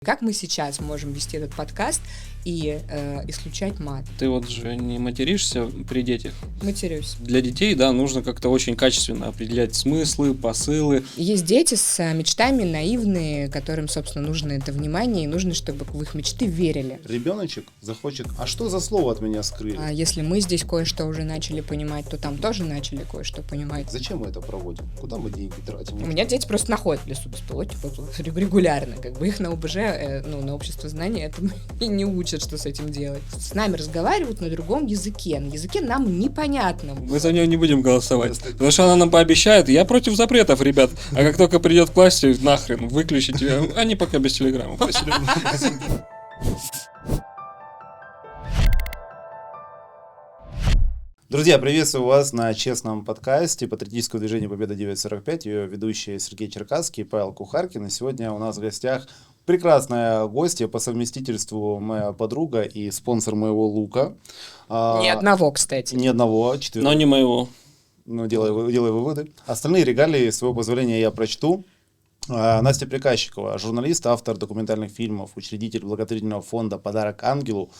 Как мы сейчас можем вести этот подкаст и исключать мат? Ты вот же не материшься при детях? Матерюсь. Для детей, да, нужно как-то очень качественно определять смыслы, посылы. Есть дети с мечтами наивные, которым, собственно, нужно это внимание, и нужно, чтобы в их мечты верили. Ребеночек захочет, а что за слово от меня скрыли? А если мы здесь кое-что уже начали понимать, то там тоже начали кое-что понимать. Зачем мы это проводим? Куда мы деньги тратим? У меня дети просто находят в лесу беспилотник регулярно, как бы их на ОБЖ, на общество знаний этому и не учат, что с этим делать. С нами разговаривают на другом языке, на языке нам непонятном. Мы за нее не будем голосовать, потому что она нам пообещает. Я против запретов, ребят. А как только придет к власти, нахрен, выключите. Они пока без телеграмма. Друзья, приветствую вас на честном подкасте Патриотического движения Победа 945. Ее ведущие Сергей Черкасский и Павел Кухаркин. И сегодня у нас в гостях прекрасная гостья, по совместительству моя подруга и спонсор моего лука. Ни одного, кстати. Ни одного. Но не моего. Ну, делай выводы. Остальные регалии, с своего позволения, я прочту. Настя Приказчикова, журналист, автор документальных фильмов, учредитель благотворительного фонда «Подарок ангелу»,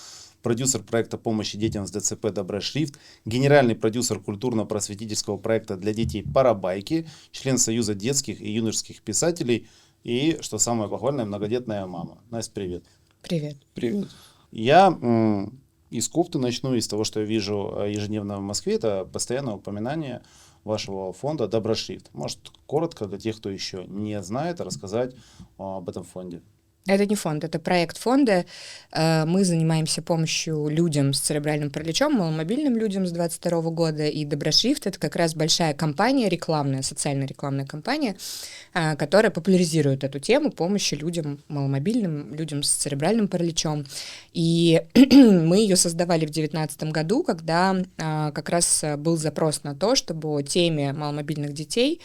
продюсер проекта помощи детям с ДЦП «Добрый шрифт», генеральный продюсер культурно-просветительского проекта для детей «Парабайки», член Союза детских и юношеских писателей и, что самое похвальное, многодетная мама. Настя, привет. Привет. Привет. Я из кофты начну, из того, что я вижу ежедневно в Москве, это постоянное упоминание вашего фонда «Добрый шрифт». Может, коротко для тех, кто еще не знает, рассказать об этом фонде? Это не фонд, это проект фонда. Мы занимаемся помощью людям с церебральным параличом, маломобильным людям с 22 года. И Доброшрифт — это как раз большая компания, рекламная, социальная рекламная компания, которая популяризирует эту тему помощи людям маломобильным, людям с церебральным параличом. И мы ее создавали в 2019 году, когда как раз был запрос на то, чтобы о теме маломобильных детей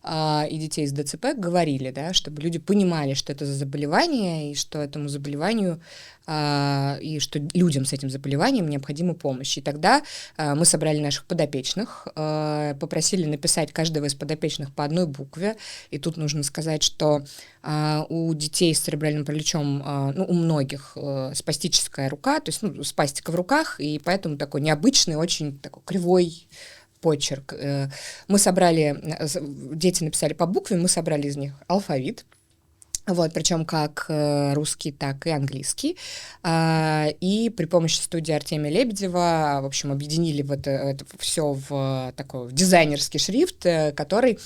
и детей с ДЦП говорили, да, чтобы люди понимали, что это за заболевание, и что этому заболеванию, и что людям с этим заболеванием необходима помощь. И тогда мы собрали наших подопечных, попросили написать каждого из подопечных по одной букве. И тут нужно сказать, что у детей с церебральным параличом, у многих спастическая рука, то есть спастика в руках, и поэтому такой необычный, очень такой кривой почерк. Мы собрали, дети написали по букве, мы собрали из них алфавит, вот, причем как русский, так и английский. И при помощи студии Артемия Лебедева, в общем, объединили это все в такой дизайнерский шрифт, который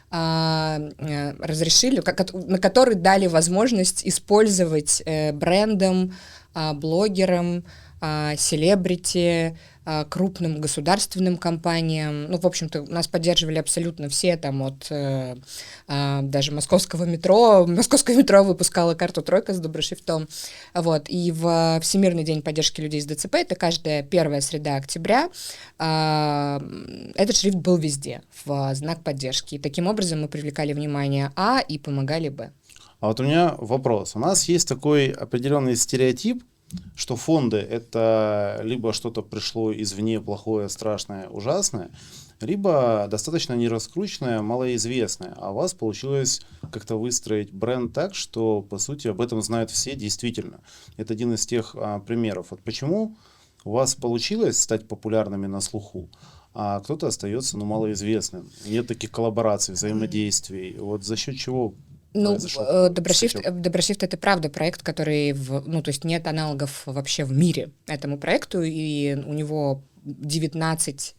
разрешили, на который дали возможность использовать брендам, блогерам, селебрити, крупным государственным компаниям. В общем-то, нас поддерживали абсолютно все, там, от даже московского метро. Московское метро выпускало карту «Тройка» с доброшрифтом. Вот. И в Всемирный день поддержки людей с ДЦП, это каждая первая среда октября, этот шрифт был везде, в знак поддержки. И таким образом мы привлекали внимание А и помогали Б. А вот у меня вопрос. У нас есть такой определенный стереотип, что фонды — это либо что-то пришло извне, плохое, страшное, ужасное, либо достаточно нераскрученное, малоизвестное. А у вас получилось как-то выстроить бренд так, что, по сути, об этом знают все действительно. Это один из тех примеров. Вот почему у вас получилось стать популярными на слуху, а кто-то остается малоизвестным? Нет таких коллабораций, взаимодействий. Вот за счет чего? Доброшрифт — это правда проект, который, то есть нет аналогов вообще в мире этому проекту, и у него 19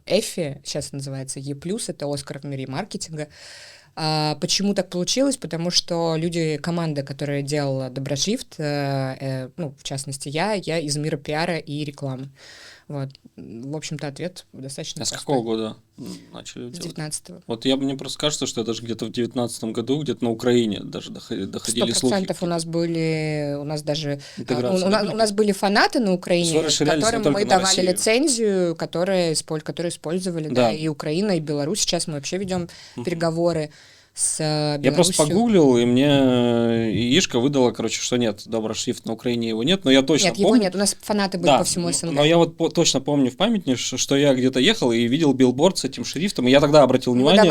Эффи, сейчас называется Е+, это Оскар в мире маркетинга. Почему так получилось? Потому что команда, которая делала Доброшрифт, в частности я из мира пиара и рекламы. Вот. В общем-то, ответ достаточно простой. С какого года начали делать? С 19-го. Вот мне просто кажется, что это же где-то в 19-м году, где-то на Украине даже доходили слухи. 100% у нас были фанаты на Украине, которым мы давали лицензию, которые использовали, да, и Украина, и Беларусь. Сейчас мы вообще ведем переговоры с Беларусью. Я просто погуглил, и мне яишка выдала, что нет, Доброшрифт на Украине его нет, но я точно помню. Нет, его нет, у нас фанаты были по всему СНГ. Но я вот точно помню в памяти, что я где-то ехал и видел билборд с этим шрифтом, и я тогда обратил внимание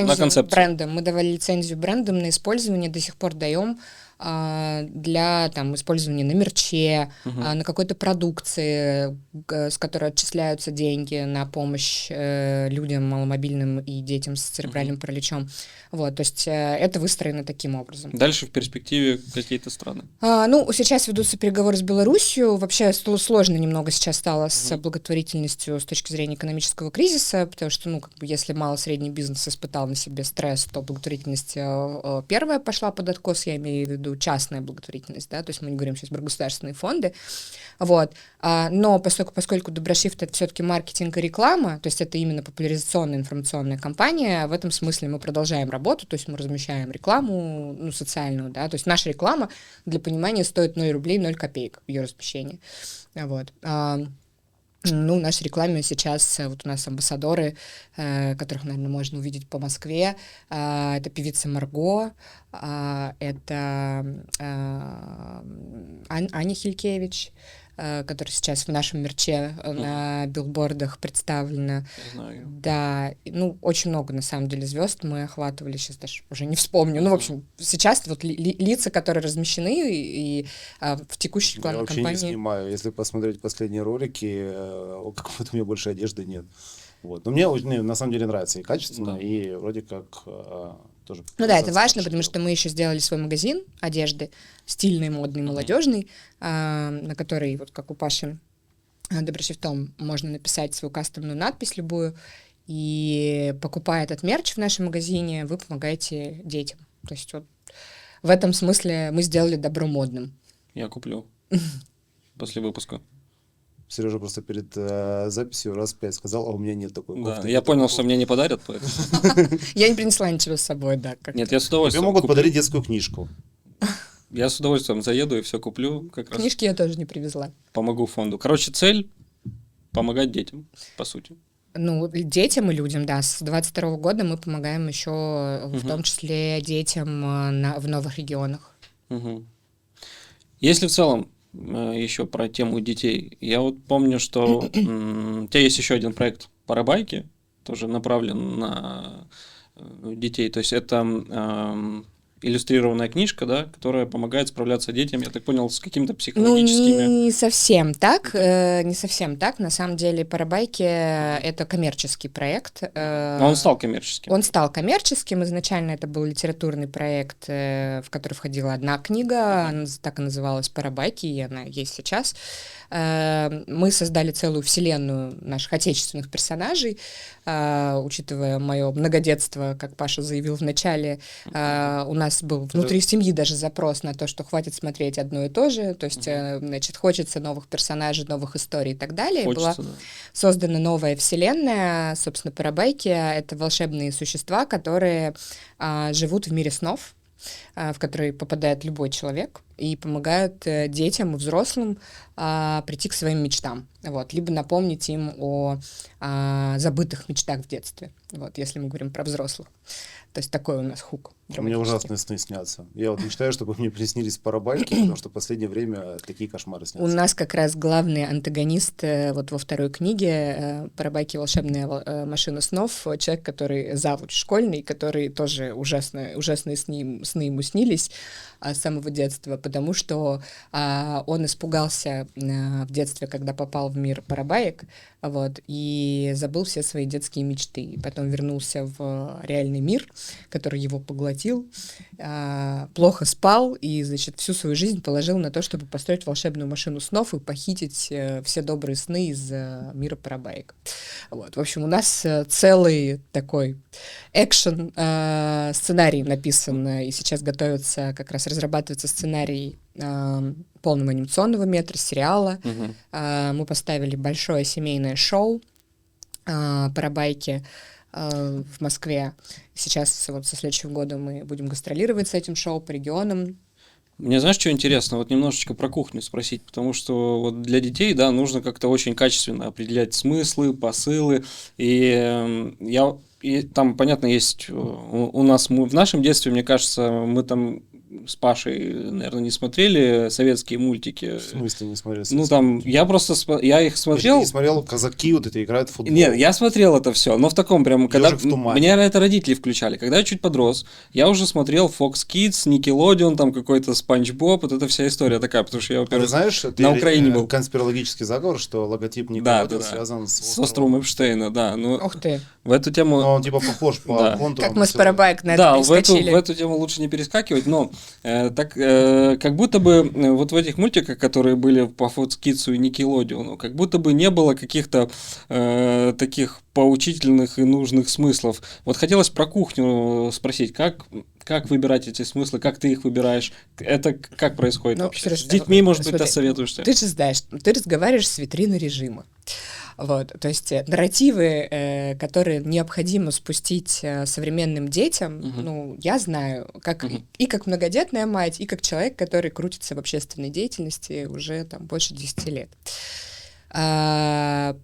на концепцию. Мы давали лицензию брендам на использование, до сих пор даем. для там, использования на мерче, на какой-то продукции, с которой отчисляются деньги на помощь людям маломобильным и детям с церебральным параличом. Вот, то есть это выстроено таким образом. Дальше в перспективе какие-то страны? Ну, сейчас ведутся переговоры с Беларусью. Вообще сложно немного сейчас стало с благотворительностью с точки зрения экономического кризиса, потому что, ну, как бы, если малый-средний бизнес испытал на себе стресс, то благотворительность первая пошла под откос, я имею в виду частная благотворительность, да, то есть мы не говорим сейчас про государственные фонды. Вот. Но поскольку Доброшифт — это все-таки маркетинг и реклама, то есть это именно популяризационная информационная кампания, в этом смысле мы продолжаем работу, то есть мы размещаем рекламу, ну, социальную, да, то есть наша реклама, для понимания, стоит 0 рублей 0 копеек ее размещение. Вот. Ну, в нашей рекламе сейчас вот у нас амбассадоры, которых, наверное, можно увидеть по Москве. Это певица Марго, это Аня Хилькевич, которая сейчас в нашем мерче на билбордах представлена. Я знаю. Да, ну, очень много, на самом деле, звезд мы охватывали, сейчас даже уже не вспомню. Ну, в общем, сейчас вот лица, которые размещены и в текущей рекламной кампании... Я вообще не снимаю. Если посмотреть последние ролики, какой-то у меня больше одежды нет. Вот. Но мне на самом деле нравится и качественно, и вроде как... тоже. Ну да, это важно, потому что мы еще сделали свой магазин одежды, стильный, модный, молодежный, на который, вот как у Паши Доброшифтом, можно написать свою кастомную надпись любую, и покупая этот мерч в нашем магазине, вы помогаете детям. То есть вот в этом смысле мы сделали добро модным. Я куплю после выпуска. Сережа просто перед записью раз 5 сказал, а у меня нет такой кофты. Да, я понял, что мне не подарят, поэтому... Я не принесла ничего с собой, да. Нет, я с удовольствием Тебе могут куплю. подарить детскую книжку. Я с удовольствием заеду и все куплю. Как раз Книжки я тоже не привезла. помогу фонду. Короче, цель — помогать детям, по сути. Ну, детям и людям, да. С 22 года мы помогаем еще, в том числе, детям в новых регионах. Если в целом еще про тему детей, я вот помню, что у тебя есть еще один проект «Парабайки», тоже направлен на детей. То есть это иллюстрированная книжка, да, которая помогает справляться детям, я так понял, с какими-то психологическими... Ну, не совсем так, не совсем так. На самом деле «Парабайки» — это коммерческий проект. Но он стал коммерческим. Он стал коммерческим. Изначально это был литературный проект, в который входила одна книга, она так и называлась «Парабайки», и она есть сейчас. Мы создали целую вселенную наших отечественных персонажей, учитывая мое многодетство, как Паша заявил в начале, у нас был внутри семьи даже запрос на то, что хватит смотреть одно и то же, то есть, значит, хочется новых персонажей, новых историй и так далее. Хочется, была да. создана новая вселенная, собственно, Парабайки — это волшебные существа, которые живут в мире снов, в который попадает любой человек, и помогают детям и взрослым прийти к своим мечтам, вот, либо напомнить им о забытых мечтах в детстве, вот, если мы говорим про взрослых. То есть такой у нас хук. Мне ужасные сны снятся. Я вот мечтаю, чтобы мне приснились парабайки, потому что в последнее время такие кошмары снятся. У нас как раз главный антагонист вот во второй книге «Парабайки. Волшебная машина снов», человек, который завуч школьный, который тоже ужасные сны ему снились с самого детства, потому что он испугался в детстве, когда попал в мир парабаек, вот, и забыл все свои детские мечты. И потом вернулся в реальный мир, который его поглотил, плохо спал и, значит, всю свою жизнь положил на то, чтобы построить волшебную машину снов и похитить все добрые сны из мира парабаек. Вот. В общем, у нас целый такой экшен сценарий написан, и сейчас готовится, как раз разрабатывается сценарий полного анимационного метра, сериала. Мы поставили большое семейное шоу «Парабайки» в Москве. Сейчас вот со следующего года мы будем гастролировать с этим шоу по регионам. Мне, знаешь, что интересно? Вот немножечко про кухню спросить, потому что вот для детей, да, нужно как-то очень качественно определять смыслы, посылы, и там, понятно, есть у нас, в нашем детстве, мне кажется, мы там с Пашей, наверное, не смотрели советские мультики. В смысле не смотрели? Ну, там, я просто, я их смотрел. Ты не смотрел, казаки вот это играют в футбол? Нет, я смотрел это все, но в таком прям, когда «Ёжик в тумане». меня это родители включали. Когда я чуть подрос, я уже смотрел Fox Kids, Nickelodeon, там какой-то Спанч Боб, вот эта вся история такая, потому что я, А во-первых, ты знаешь, на Украине был. конспирологический заговор, что логотип Да, Nickelodeon да. связан С островом Эпштейна, да. Ну, Ух ты. в эту тему... Но он типа похож по Да. контурам. Как мы с всё. Парабайк на Да, это в перескочили. эту тему лучше не перескакивать, но как будто бы вот в этих мультиках, которые были по Fox Kids и Nickelodeon, как будто бы не было каких-то таких поучительных и нужных смыслов. Вот хотелось про кухню спросить, как выбирать эти смыслы, как ты их выбираешь, это как происходит Ну, вообще? Серёж, С детьми, может быть, смотри, посоветуешься? Ты же знаешь, ты разговариваешь с витриной режима. Вот, то есть нарративы, которые необходимо спустить современным детям, ну, я знаю, как и как многодетная мать, и как человек, который крутится в общественной деятельности уже там больше 10 лет.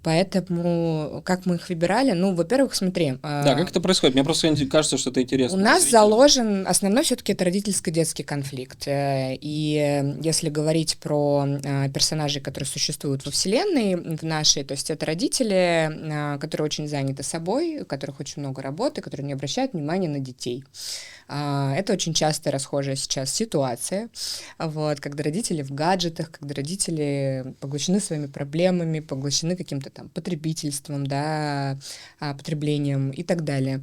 Поэтому как мы их выбирали? Ну, во-первых, смотри. Да, как это происходит? Мне просто кажется, что это интересно. У нас заложен основной все-таки это родительско-детский конфликт. И если говорить про персонажей, которые существуют во вселенной в нашей, то есть это родители, которые очень заняты собой, у которых очень много работы, которые не обращают внимания на детей. Это очень часто расхожая сейчас ситуация, вот, когда родители в гаджетах, когда родители поглощены своими проблемами, поглощены каким-то там потребительством, да, потреблением и так далее.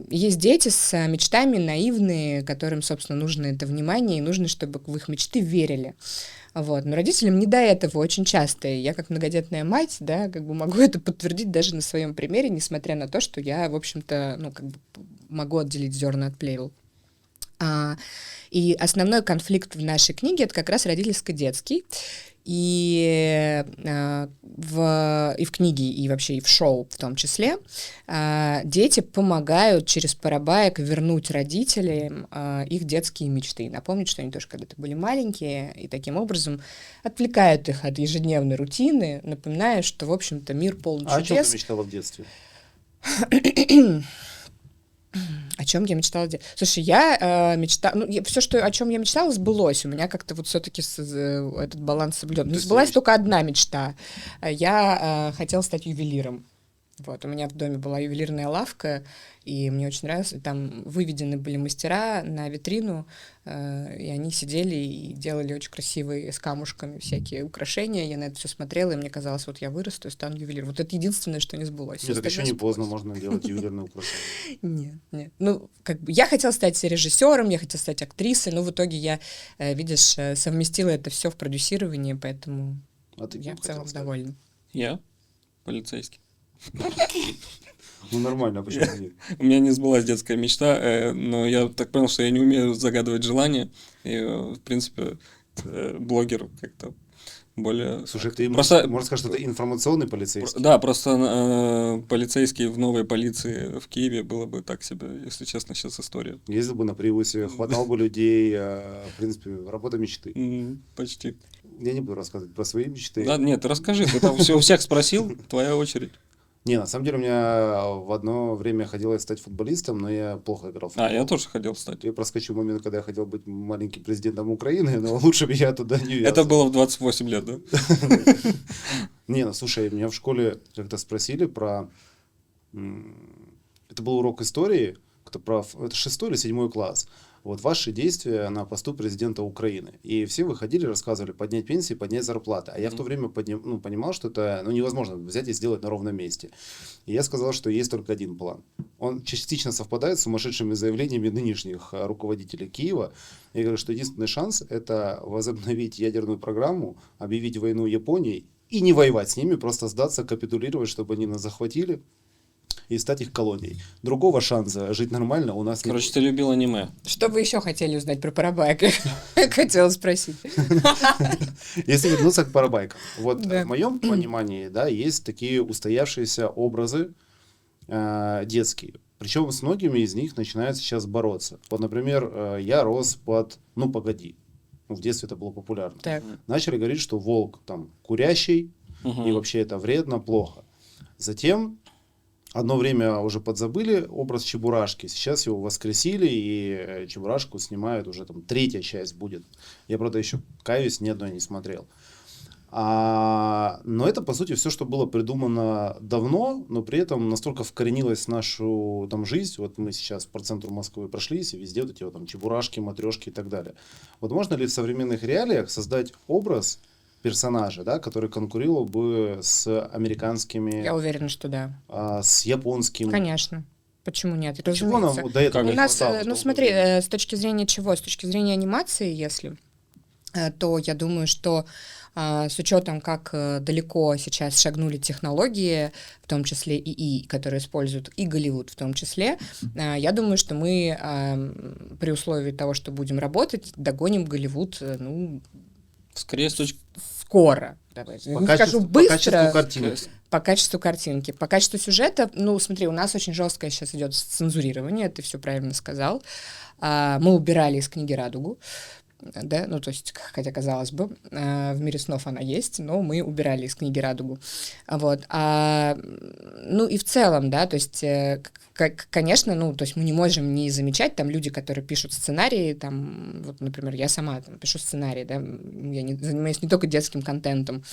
Есть дети с мечтами наивные, которым, собственно, нужно это внимание, и нужно, чтобы в их мечты верили. Вот. Но родителям не до этого очень часто. И я как многодетная мать, да, как бы могу это подтвердить даже на своем примере, несмотря на то, что я, в общем-то, ну, как бы могу отделить зерна от плевел. И основной конфликт в нашей книге — это как раз родительско-детский. И в книге, и вообще и в шоу в том числе, дети помогают через Парабаек вернуть родителям их детские мечты. Напомнить, что они тоже когда-то были маленькие, и таким образом отвлекают их от ежедневной рутины, напоминая, что, в общем-то, мир полон чудес. А о чем ты мечтала в детстве? О чем я мечтала делать? Слушай, я мечтала... Ну, все, о чем я мечтала, сбылось. У меня как-то вот все-таки этот баланс соблюден. Но сбылась только одна мечта. Я хотела стать ювелиром. Вот, у меня в доме была ювелирная лавка, и мне очень нравилось. Там выведены были мастера на витрину, и они сидели и делали очень красивые с камушками всякие украшения. Я на это все смотрела, и мне казалось, вот я вырасту и стану ювелиром. Вот это единственное, что не сбылось. Нет, это еще не поздно, можно делать ювелирные украшения. Нет. Ну, как бы я хотела стать режиссером, я хотела стать актрисой, но в итоге я, видишь, совместила это все в продюсировании, поэтому я в целом довольна. Я полицейский. Ну нормально, почему нет? У меня не сбылась детская мечта, но я так понял, что я не умею загадывать желания. И, в принципе, блогер как-то более... Слушай, ты можно сказать, что это информационный полицейский? Да, просто полицейский в новой полиции в Киеве было бы так себе, если честно, сейчас история. Ездил бы на привозе, хватал бы людей, в принципе, работа мечты. Почти. Я не буду рассказывать про свои мечты. Да, нет, расскажи, ты там все у всех спросил, твоя очередь. Не, на самом деле у меня в одно время хотелось стать футболистом, но я плохо играл в футбол. Я тоже хотел стать. Я проскочил момент, когда я хотел быть маленьким президентом Украины, но лучше бы я туда не вязал. Это было в 28 лет, да? Не, ну слушай, меня в школе как-то спросили про... Это был урок истории, это 6 или 7 класс. Вот ваши действия на посту президента Украины. И все выходили, рассказывали поднять пенсии, поднять зарплаты. А я в то время понимал, что это невозможно взять и сделать на ровном месте. И я сказал, что есть только один план. Он частично совпадает с сумасшедшими заявлениями нынешних руководителей Киева. Я говорю, что единственный шанс – это возобновить ядерную программу, объявить войну Японии и не воевать с ними, просто сдаться, капитулировать, чтобы они нас захватили и стать их колонией. Другого шанса жить нормально у нас нет. Короче, ты любил аниме. Что вы еще хотели узнать про Парабайк? Хотела спросить. Если вернуться к Парабайкам. Вот в моем понимании, да, есть такие устоявшиеся образы детские. Причем с многими из них начинают сейчас бороться. Вот, например, я рос под «Ну, погоди». В детстве это было популярно. Так. Начали говорить, что волк там курящий, и вообще это вредно, плохо. Затем одно время уже подзабыли образ Чебурашки, сейчас его воскресили, и Чебурашку снимают уже там 3-я часть будет. Я, правда, еще, каюсь, ни одной не смотрел. Но это, по сути, все, что было придумано давно, но при этом настолько вкоренилось в нашу там жизнь. Вот мы сейчас по центру Москвы прошлись, и везде вот эти вот там Чебурашки, матрешки и так далее. Вот можно ли в современных реалиях создать образ персонажа, да, который конкурировал бы с американскими... Я уверена, что да. С японским... Конечно. Почему нет? Чего Разумеется. нам до этого У не нас, хватало? ну смотри, с точки зрения чего? С точки зрения анимации, если, то я думаю, что с учетом, как далеко сейчас шагнули технологии, в том числе ИИ, которые используют и Голливуд в том числе, я думаю, что мы при условии того, что будем работать, догоним Голливуд, ну, Скорее, скоро. Давайте. Не скажу быстро. По качеству картинки. По качеству картинки. По качеству сюжета, ну, смотри, у нас очень жесткое сейчас идет цензурирование, ты все правильно сказал. Мы убирали из книги «Радугу». Да, ну, то есть, хотя, казалось бы, в «Мире снов» она есть, но мы убирали из книги «Радугу». Вот. Ну, и в целом, да, то есть, конечно, ну, то есть мы не можем не замечать, там, люди, которые пишут сценарии, там, вот, например, я сама там, пишу сценарии, да, я занимаюсь не только детским контентом,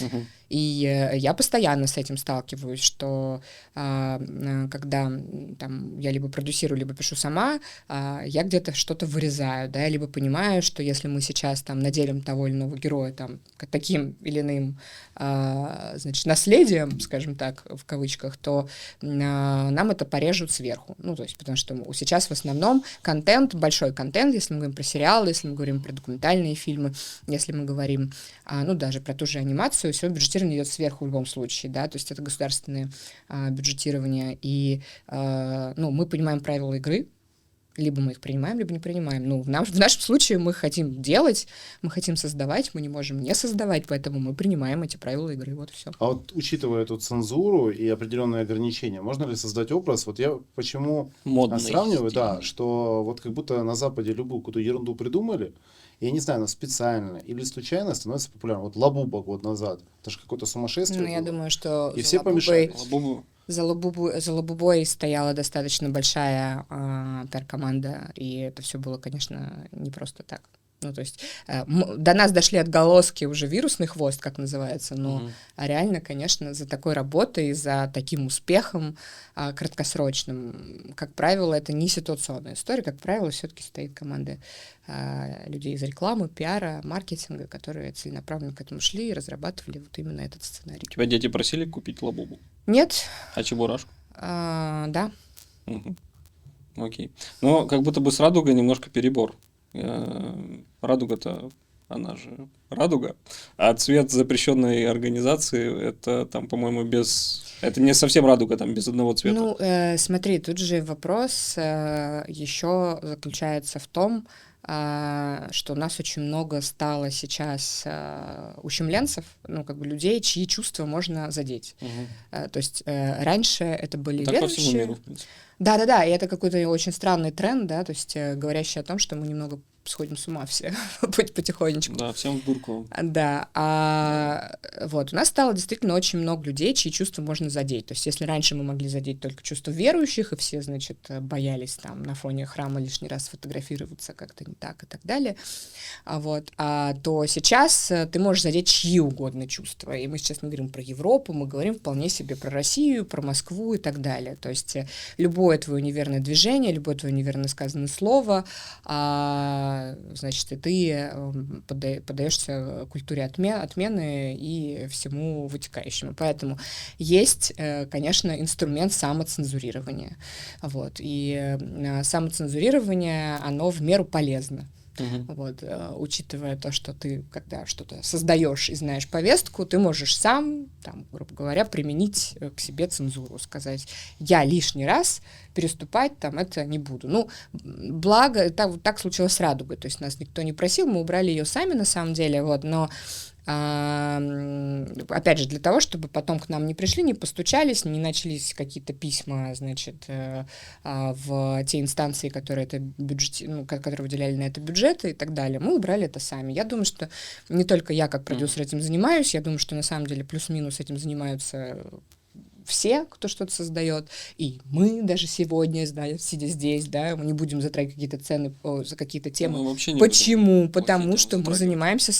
и я постоянно с этим сталкиваюсь, что когда там я либо продюсирую, либо пишу сама, я где-то что-то вырезаю, да, либо понимаю, что если мы сейчас там наделим того или иного героя там таким или иным, значит, наследием, скажем так, в кавычках, то нам это порежут сверху. Ну, то есть, потому что сейчас в основном контент, большой контент, если мы говорим про сериалы, если мы говорим про документальные фильмы, если мы говорим, ну, даже про ту же анимацию, все бюджетирование идет сверху в любом случае, да, то есть это государственное бюджетирование, и, ну, мы понимаем правила игры, либо мы их принимаем, либо не принимаем. Ну, в нашем случае мы хотим делать, мы хотим создавать, мы не можем не создавать, поэтому мы принимаем эти правила игры, вот и все. А вот учитывая эту цензуру и определенные ограничения, можно ли создать образ? Вот я почему сравниваю, да, что вот как будто на Западе любую какую-то ерунду придумали, я не знаю, она специально или случайно становится популярной. Вот Лабуба год назад, это же какое-то сумасшествие Ну, я думаю, что и все помешались. За Лабубой стояла достаточно большая пиар-команда, и это все было, конечно, не просто так. Ну, то есть до нас дошли отголоски уже вирусный хвост, как называется, но реально, конечно, за такой работой, за таким успехом краткосрочным, как правило, это не ситуационная история, как правило, все-таки стоит команда людей из рекламы, пиара, маркетинга, которые целенаправленно к этому шли и разрабатывали вот именно этот сценарий. Тебя дети просили купить Лабубу? Нет. А Чебурашку? Да. Окей. Но как будто бы с Радугой немножко перебор. Радуга-то, она же радуга, а цвет запрещенной организации, это там, по-моему, это не совсем радуга, там без одного цвета. Ну, смотри, тут же вопрос еще заключается в том, что у нас очень много стало сейчас ущемленцев, ну, как бы людей, чьи чувства можно задеть. То есть раньше это были так верующие. По всему миру, в принципе. Да, и это какой-то очень странный тренд, да, то есть говорящий о том, что мы немного сходим с ума все потихонечку. Да, всем в дурку. Да, вот, у нас стало действительно очень много людей, чьи чувства можно задеть. То есть если раньше мы могли задеть только чувства верующих, и все, значит, боялись там на фоне храма лишний раз фотографироваться как-то не так и так далее, вот, то сейчас ты можешь задеть чьи угодно чувства. И мы сейчас не говорим про Европу, мы говорим вполне себе про Россию, про Москву и так далее. То есть любое твое неверное движение, любое твое неверно сказанное слово, значит, и ты поддаешься культуре отмены и всему вытекающему. Поэтому есть, конечно, инструмент самоцензурирования. Вот. И самоцензурирование, оно в меру полезно. Вот, учитывая то, что ты, когда что-то создаешь и знаешь повестку, ты можешь сам, там, грубо говоря, применить к себе цензуру, сказать, я лишний раз переступать там это не буду. Ну, благо, так случилось с «Радугой», то есть нас никто не просил, мы убрали ее сами на самом деле, вот, но опять же, для того, чтобы потом к нам не пришли, не постучались, не начались какие-то письма, значит, в те инстанции, которые которые выделяли на это бюджеты и так далее, мы убрали это сами. Я думаю, что не только я как продюсер этим занимаюсь, я думаю, что на самом деле плюс-минус этим занимаются все, кто что-то создает, и мы даже сегодня, сидя здесь, да, мы не будем затрагивать какие-то цены за какие-то темы. Мы вообще не Почему? будем Потому вообще что мы затрагивать. занимаемся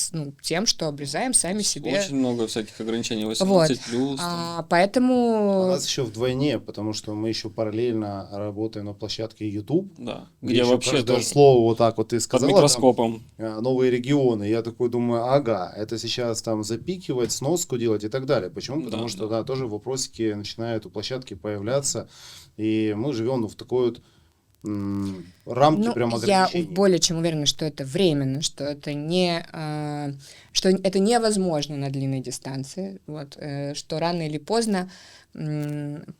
тем, что обрезаем сами себе. Очень много всяких ограничений, Вот. 18+. Там. Поэтому... У нас еще вдвойне, потому что мы еще параллельно работаем на площадке YouTube. Да, где где еще вообще каждое тоже слово вот так вот ты под сказала. микроскопом. Там, новые регионы. Я такой думаю, ага, это сейчас там запикивать, сноску делать и так далее. Почему? Потому что, да, тоже вопросики начинают у площадки появляться. И мы живем в такой вот рамки прям ограничений. Я более чем уверена, что это временно, что это что это невозможно на длинной дистанции, вот, что рано или поздно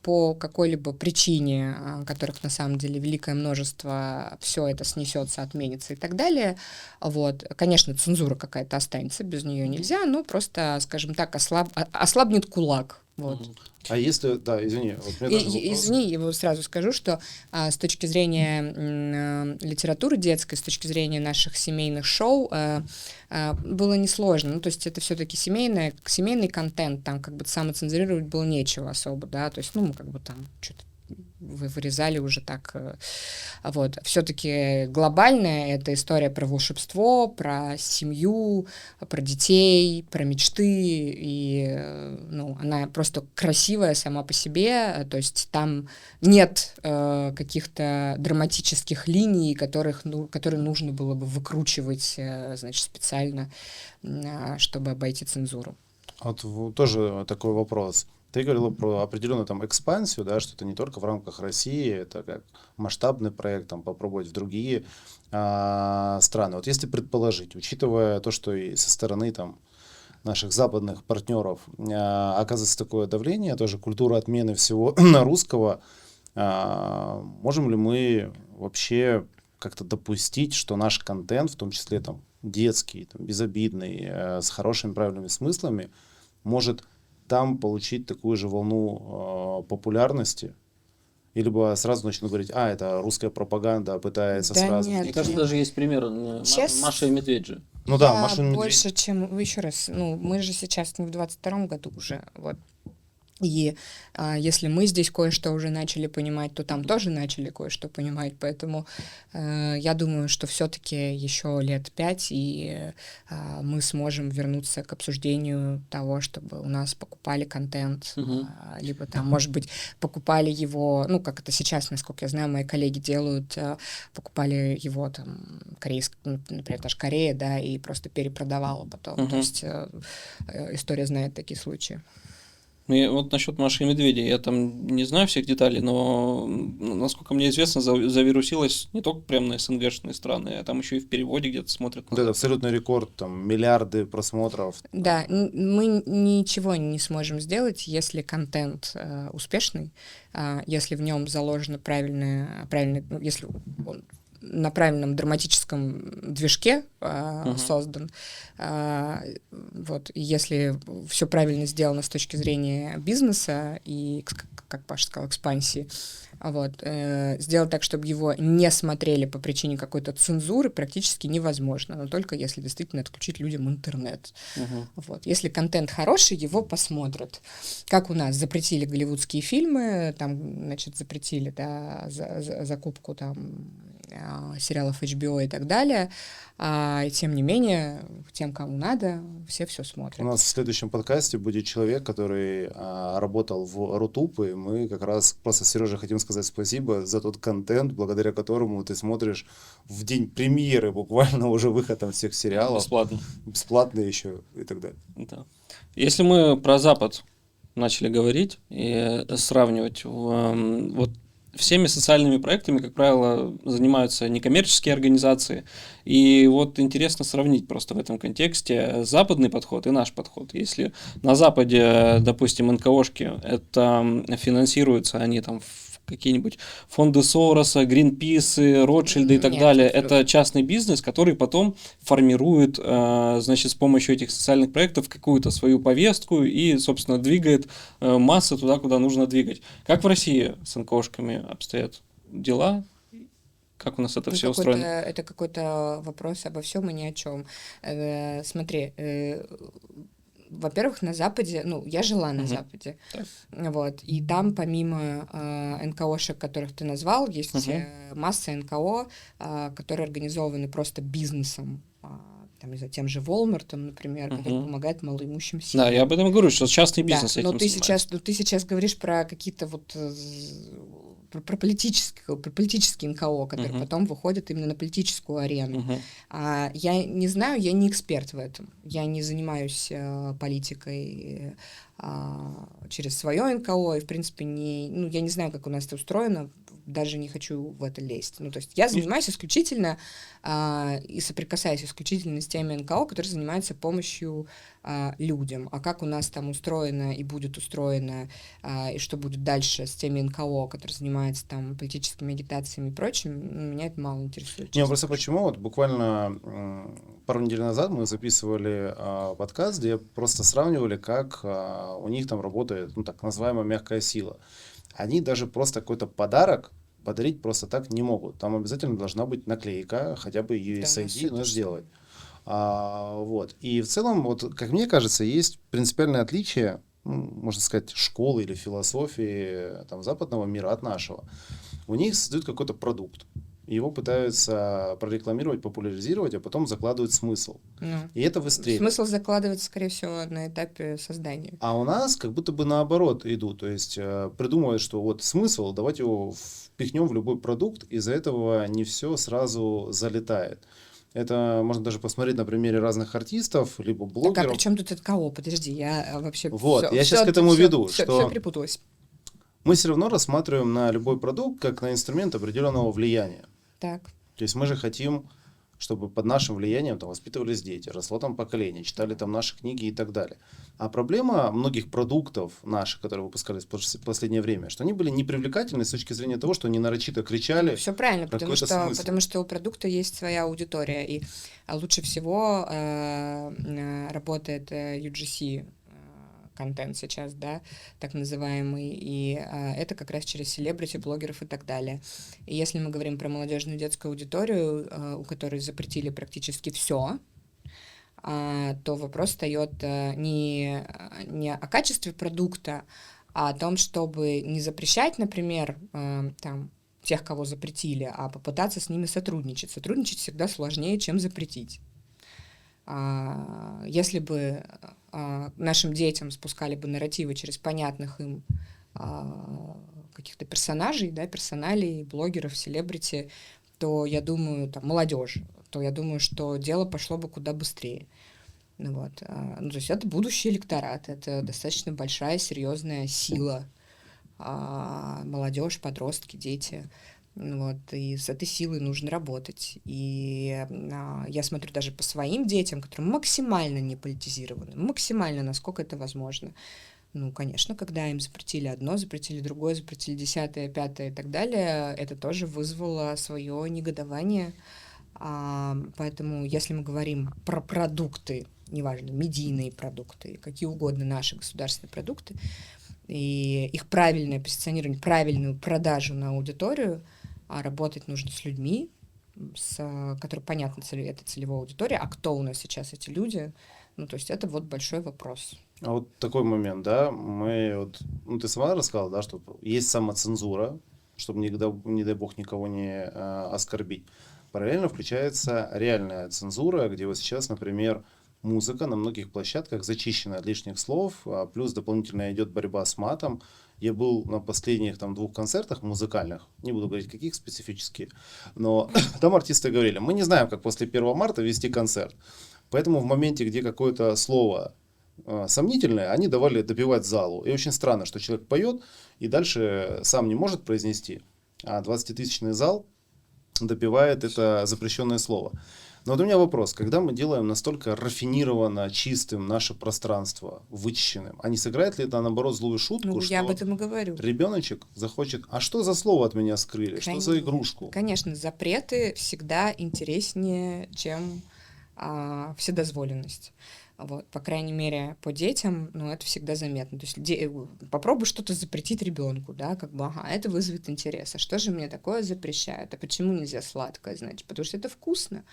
по какой-либо причине, которых на самом деле великое множество, все это снесется, отменится и так далее. Вот. Конечно, цензура какая-то останется, без нее нельзя, но просто, скажем так, ослабнет кулак. Вот. А если, да, извини, вот мне даже вопрос. Извини, я сразу скажу, что с точки зрения литературы детской, с точки зрения наших семейных шоу, было несложно. Ну, то есть это все-таки семейный контент, там как бы самоцензурировать было нечего особо, да, то есть, ну, мы как бы там что-то вырезали уже так. Вот. Все-таки глобальная это история про волшебство, про семью, про детей, про мечты, и ну, она просто красивая сама по себе, то есть там нет каких-то драматических линий, которые нужно было бы выкручивать, значит, специально, чтобы обойти цензуру. Вот тоже такой вопрос. Ты говорила про определенную там экспансию, да, что это не только в рамках России, это как масштабный проект, там, попробовать в другие страны. Вот если предположить, учитывая то, что и со стороны там наших западных партнеров оказывается такое давление, тоже культура отмены всего на русского, можем ли мы вообще как-то допустить, что наш контент, в том числе там детский, там, безобидный, с хорошими правильными смыслами, может там получить такую же волну популярности, или сразу начнут говорить, это русская пропаганда пытается сразу. Нет, мне кажется, даже есть пример Маша и Медведь же. Ну да, Маша и Медведь. Больше, чем еще раз. Ну, мы же сейчас не в 22-м году уже, вот. И если мы здесь кое-что уже начали понимать, то там тоже начали кое-что понимать, поэтому я думаю, что все-таки еще лет 5, и мы сможем вернуться к обсуждению того, чтобы у нас покупали контент, либо там, может быть, покупали его, ну, как это сейчас, насколько я знаю, мои коллеги делают, покупали его там, например, даже Корея, да, и просто перепродавала потом, то есть история знает такие случаи. Ну, вот насчет Маши и Медведя, я там не знаю всех деталей, но, насколько мне известно, завирусилось не только прямо на СНГ-шные страны, а там еще и в переводе где-то смотрят. Вот это абсолютный рекорд, там, миллиарды просмотров. Да, мы ничего не сможем сделать, если контент успешный, если в нем заложено правильное, если он на правильном драматическом движке создан. Вот, если все правильно сделано с точки зрения бизнеса и, как Паша сказал, экспансии, вот, сделать так, чтобы его не смотрели по причине какой-то цензуры, практически невозможно, но только если действительно отключить людям интернет. Вот. Если контент хороший, его посмотрят. Как у нас запретили голливудские фильмы, там, значит, запретили, да, закупку там сериалов HBO и так далее, и тем не менее, тем, кому надо, все смотрят. У нас в следующем подкасте будет человек, который работал в Рутуб, и мы как раз просто с Сережей хотим сказать спасибо за тот контент, благодаря которому ты смотришь в день премьеры буквально уже выходом всех сериалов. Бесплатно еще и так далее. Да. Если мы про Запад начали говорить и сравнивать, вот всеми социальными проектами, как правило, занимаются некоммерческие организации. И вот интересно сравнить просто в этом контексте западный подход и наш подход. Если на Западе, допустим, НКОшки, это финансируются они там в какие-нибудь фонды Сороса, Гринписы, Ротшильды и так далее. Это частный бизнес, который потом формирует, значит, с помощью этих социальных проектов какую-то свою повестку и, собственно, двигает массы туда, куда нужно двигать. Как в России с НКОшками обстоят дела? Как у нас это все устроено? Это какой-то вопрос обо всем и ни о чем. Смотри, во-первых, на Западе, ну, я жила на Западе, вот, и там помимо НКОшек, которых ты назвал, есть масса НКО, которые организованы просто бизнесом, там, не знаю, тем же Walmart, например, который помогает малоимущим семьям. Да, я об этом говорю, что частный бизнес этим занимается. Но ты сейчас говоришь про какие-то вот про политические НКО, которые потом выходят именно на политическую арену. Я не знаю, я не эксперт в этом. Я не занимаюсь политикой через свое НКО, и, в принципе, я не знаю, как у нас это устроено, даже не хочу в это лезть. Ну, то есть я занимаюсь исключительно и соприкасаюсь исключительно с теми НКО, которые занимаются помощью людям. А как у нас там устроено и будет устроено, и что будет дальше с теми НКО, которые занимаются там политическими агитациями и прочим, меня это мало интересует. Не, просто почему? Вот буквально пару недель назад мы записывали подкаст, где просто сравнивали, как у них там работает, ну, так называемая мягкая сила. Они даже просто какой-то подарок подарить просто так не могут. Там обязательно должна быть наклейка, хотя бы USAID, но сделать. Вот. И в целом, вот, как мне кажется, есть принципиальное отличие, можно сказать, школы или философии там, западного мира от нашего. У них создают какой-то продукт. Его пытаются прорекламировать, популяризировать, а потом закладывают смысл. И это выстреливает. Смысл закладывается, скорее всего, на этапе создания. А у нас как будто бы наоборот идут. То есть придумывают, что вот смысл, давайте его впихнем в любой продукт, из-за этого не все сразу залетает. Это можно даже посмотреть на примере разных артистов, либо блогеров. Так, а при чем тут НКО? Подожди, я вообще... Вот, я сейчас к этому веду, что... Все перепуталось. Мы все равно рассматриваем на любой продукт как на инструмент определенного влияния. Так. То есть мы же хотим, чтобы под нашим влиянием там воспитывались дети, росло там поколение, читали там наши книги и так далее. А проблема многих продуктов наших, которые выпускались в последнее время, что они были непривлекательны с точки зрения того, что они нарочито кричали. Все правильно, потому что у продукта есть своя аудитория, и лучше всего работает UGC контент сейчас, да, так называемый, и это как раз через селебрити, блогеров и так далее. И если мы говорим про молодежную детскую аудиторию, у которой запретили практически все, то вопрос встает не о качестве продукта, а о том, чтобы не запрещать, например, там, тех, кого запретили, а попытаться с ними сотрудничать. Сотрудничать всегда сложнее, чем запретить. Если бы нашим детям спускали бы нарративы через понятных им каких-то персонажей, да, персоналей, блогеров, селебрити, то я думаю, там, молодежь, то я думаю, что дело пошло бы куда быстрее. Вот. То есть это будущий электорат, это достаточно большая, серьезная сила. Молодежь, подростки, дети. Вот, и с этой силой нужно работать. И я смотрю даже по своим детям, которые максимально не политизированы, максимально, насколько это возможно. Ну, конечно, когда им запретили одно, запретили другое, запретили 10-е, 5-е и так далее, это тоже вызвало свое негодование. Поэтому, если мы говорим про продукты, неважно, медийные продукты, какие угодно наши государственные продукты, и их правильное позиционирование, правильную продажу на аудиторию, а работать нужно с людьми, которые понятны эта целевая аудитория, а кто у нас сейчас эти люди, ну, то есть это вот большой вопрос. А вот такой момент, да, ты сама рассказала, да, что есть самоцензура, чтобы, не дай бог, никого не оскорбить. Параллельно включается реальная цензура, где вот сейчас, например, музыка на многих площадках зачищена от лишних слов, плюс дополнительно идет борьба с матом. Я был на последних там 2 концертах музыкальных, не буду говорить каких специфически, но там артисты говорили, мы не знаем, как после 1 марта вести концерт. Поэтому в моменте, где какое-то слово сомнительное, они давали допевать залу. И очень странно, что человек поет и дальше сам не может произнести, а 20-тысячный зал допевает это запрещенное слово. Но вот у меня вопрос. Когда мы делаем настолько рафинированно чистым наше пространство, вычищенным, а не сыграет ли это, наоборот, злую шутку, ну, что я об этом и говорю. Ребеночек захочет, а что за слово от меня скрыли, что за игрушку? Конечно, запреты всегда интереснее, чем вседозволенность. Вот, по крайней мере, по детям, ну, это всегда заметно. То есть попробуй что-то запретить ребенку, да, как бы, это вызовет интерес. А что же мне такое запрещают? А почему нельзя сладкое, значит? Потому что это вкусно.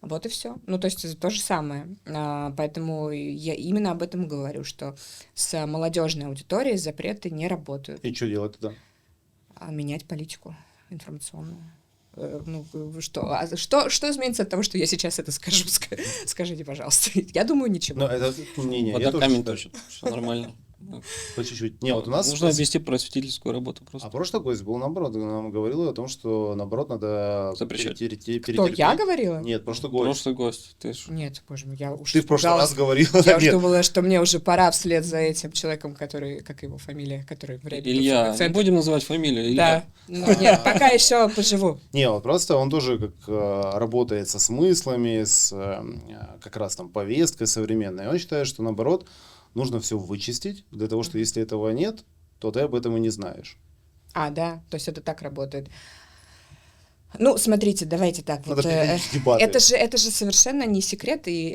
Вот и все. Ну, то есть то же самое. Поэтому я именно об этом и говорю, что с молодежной аудиторией запреты не работают. И что делать тогда? Менять политику информационную. Ну, что изменится от того, что я сейчас это скажу? Скажите, пожалуйста. Я думаю, ничего. Ну, это мнение. Вода камень точит, все нормально. По чуть-чуть. Не, вот у нас... Нужно вести просветительскую работу просто. А прошлый гость был наоборот, нам говорил о том, что наоборот надо... Запрещать. Кто, я говорила? Нет, прошлый гость. Прошлый гость. Нет, боже мой, я уж... Ты в прошлый раз говорила. Я уж думала, что мне уже пора вслед за этим человеком, который, как его фамилия, который... Илья, не будем называть фамилию, Илья. Да, ну, нет, пока еще поживу. Не, вот просто он тоже как работает со смыслами, с как раз там повесткой современной. Он считает, что наоборот нужно все вычистить, для того, что если этого нет, то ты об этом и не знаешь. Да, то есть это так работает. Ну, смотрите, давайте так. Надо Вот, это же совершенно не секрет, и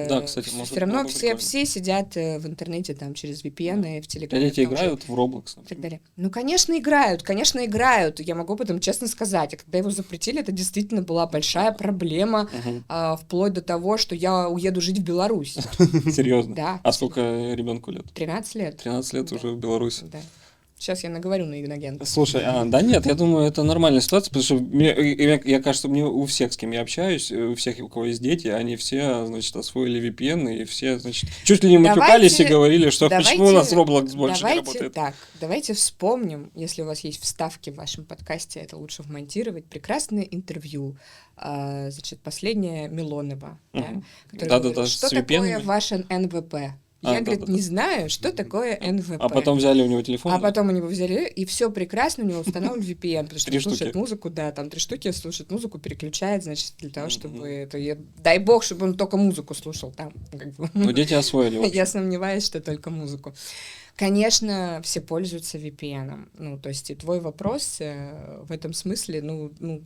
да, кстати, все равно все сидят в интернете там через VPN и в Телеграме. Дети играют в Roblox, и так далее. Ну, конечно, играют. Я могу об этом честно сказать. А когда его запретили, это действительно была большая проблема, вплоть до того, что я уеду жить в Беларусь. Серьезно? Да. А сколько ребенку лет? 13 лет. 13 лет уже в Беларуси. Да. Сейчас я наговорю на иногента. Слушай, да нет, я думаю, это нормальная ситуация, потому что я кажется, мне у всех, с кем я общаюсь, у всех, у кого есть дети, они все, значит, освоили VPN, и все, значит, чуть ли не матюкались и говорили, что почему у нас Roblox больше не работает. Давайте вспомним, если у вас есть вставки в вашем подкасте, это лучше вмонтировать, прекрасное интервью, значит, последнее Милонова, которое говорит, что такое ваше НВП? Я, говорит, не знаю, что такое НВП. А потом взяли у него телефон. А потом у него взяли, и все прекрасно, у него установлен VPN, потому что он слушает музыку, да, там 3 штуки слушает музыку, переключает, значит, для того, чтобы это... Дай бог, чтобы он только музыку слушал там. Ну, дети освоили. Я сомневаюсь, что только музыку. Конечно, все пользуются VPN. Ну, то есть и твой вопрос в этом смысле,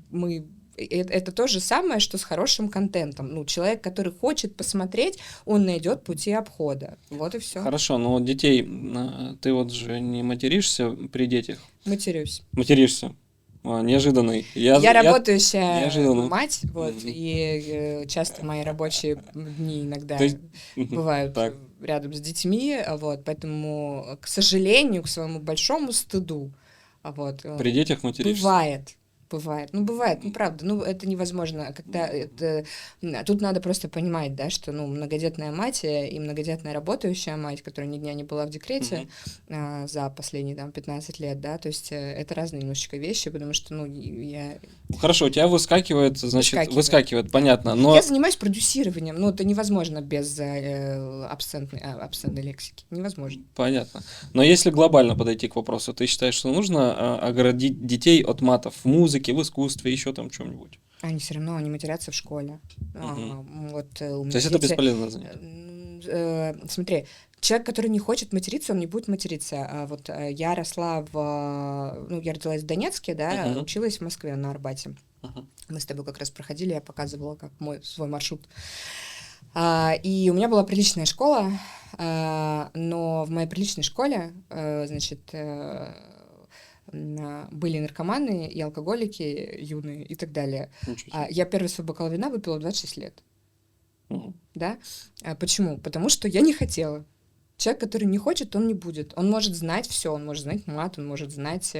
мы... Это то же самое, что с хорошим контентом. Ну, человек, который хочет посмотреть, он найдет пути обхода. Вот и все. Хорошо, но детей, ты вот же не материшься при детях? Матерюсь. Материшься? Неожиданный. Я работающая мать, вот, и часто мои рабочие дни иногда бывают рядом с детьми, вот, поэтому, к сожалению, к своему большому стыду, вот. При детях материшься? Бывает, правда, это невозможно, когда тут надо просто понимать, да, что, многодетная мать и многодетная работающая мать, которая ни дня не была в декрете за последние, 15 лет, да, то есть это разные немножечко вещи, потому что, я... Хорошо, у тебя выскакивает, понятно, но... Я занимаюсь продюсированием, это невозможно без обсценной лексики, невозможно. Понятно, но если глобально подойти к вопросу, ты считаешь, что нужно оградить детей от матов в музыке, в искусстве, еще там чем-нибудь? Они все равно, они матерятся в школе. То есть это бесполезно занятие? Смотри, человек, который не хочет материться, он не будет материться. Вот я росла я родилась в Донецке, да, училась в Москве на Арбате. Мы с тобой как раз проходили, я показывала как свой маршрут. И у меня была приличная школа, но в моей приличной школе, значит, были наркоманы и алкоголики юные и так далее. Я первый свой бокал вина выпила в 26 лет. Да? Почему? Потому что я не хотела. Человек, который не хочет, он не будет. Он может знать все, он может знать мат, он может знать...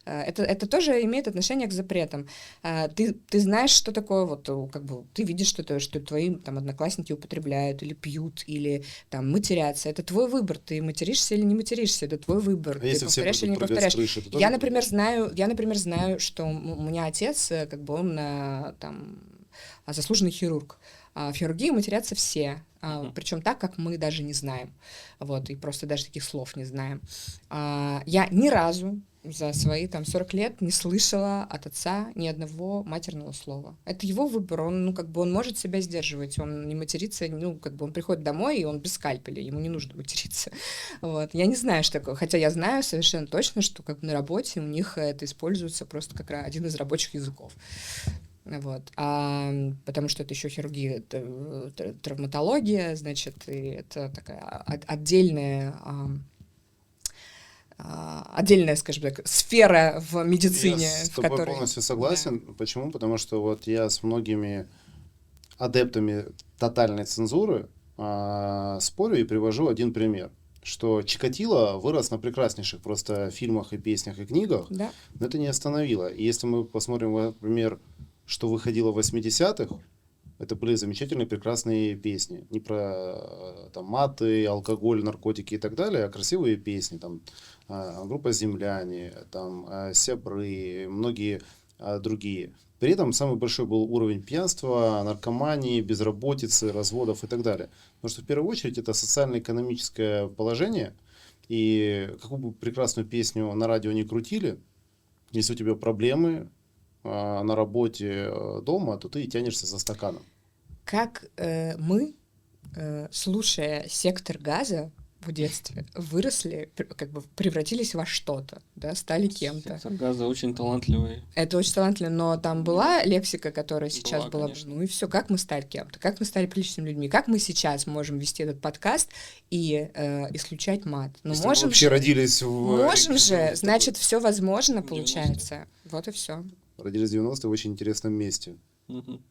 Это тоже имеет отношение к запретам. Ты знаешь, что такое, ты видишь, что твои одноклассники употребляют или пьют, или матерятся. Это твой выбор. Ты материшься или не материшься, это твой выбор. Ты повторяешь или не повторяешь. Я, например, знаю, что у меня отец, он заслуженный хирург. В хирургии матерятся все, причем так, как мы даже не знаем, вот, и просто даже таких слов не знаем. Я ни разу за свои 40 лет не слышала от отца ни одного матерного слова. Это его выбор, он, он может себя сдерживать, он не матерится, он приходит домой, и он без скальпеля, ему не нужно материться. Вот. Я не знаю, что такое, хотя я знаю совершенно точно, что на работе у них это используется просто как один из рабочих языков. Вот. Потому что это еще хирургия, это травматология, значит, и это такая отдельная, скажем так, сфера в медицине. Я с тобой полностью согласен. Да. Почему? Потому что я с многими адептами тотальной цензуры спорю и привожу один пример, что Чикатило вырос на прекраснейших просто фильмах и песнях и книгах, Да. но это не остановило. И если мы посмотрим, например, что выходило в 80-х, это были замечательные, прекрасные песни. Не про там, маты, алкоголь, наркотики и так далее, а красивые песни. Там, группа «Земляне», там, «Сябры», многие другие. При этом самый большой был уровень пьянства, наркомании, безработицы, разводов и так далее. Потому что в первую очередь это социально-экономическое положение. И какую бы прекрасную песню на радио не крутили, если у тебя проблемы на работе, дома, то ты тянешься за стаканом. Как мы, слушая «Сектор газа» в детстве, выросли, как бы превратились во что-то, да, стали кем-то. «Сектор газа» очень талантливый. Это очень талантливо, но там была лексика, которая сейчас была. Конечно. Ну и все, как мы стали кем-то, как мы стали приличными людьми, как мы сейчас можем вести этот подкаст и исключать мат. Ну, Если можем мы вообще же, родились можем же, такой- значит, все возможно, 90-е. получается. Вот и все. Родились в 90-е в очень интересном месте, Мгм.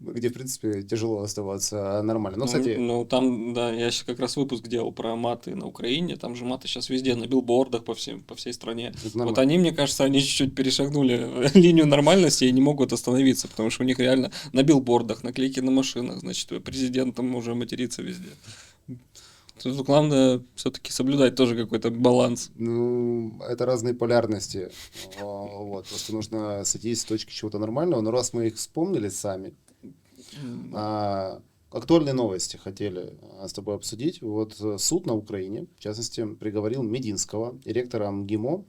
где, в принципе, тяжело оставаться нормально. Но, Ну, кстати, ну, там, да, я сейчас как раз выпуск делал про маты на Украине, там же маты сейчас везде, на билбордах по всей стране. это Вот нормально. они, мне кажется, они чуть-чуть перешагнули линию нормальности и не могут остановиться, потому что у них реально на билбордах, наклейки на машинах, значит, президент там уже матерится везде. Тут главное все-таки соблюдать тоже какой-то баланс. Ну, это разные полярности. Вот, просто нужно сойти с точки чего-то нормального. Но раз мы их вспомнили сами, актуальные новости хотели с тобой обсудить. Вот суд на Украине, в частности, приговорил Мединского и ректора МГИМО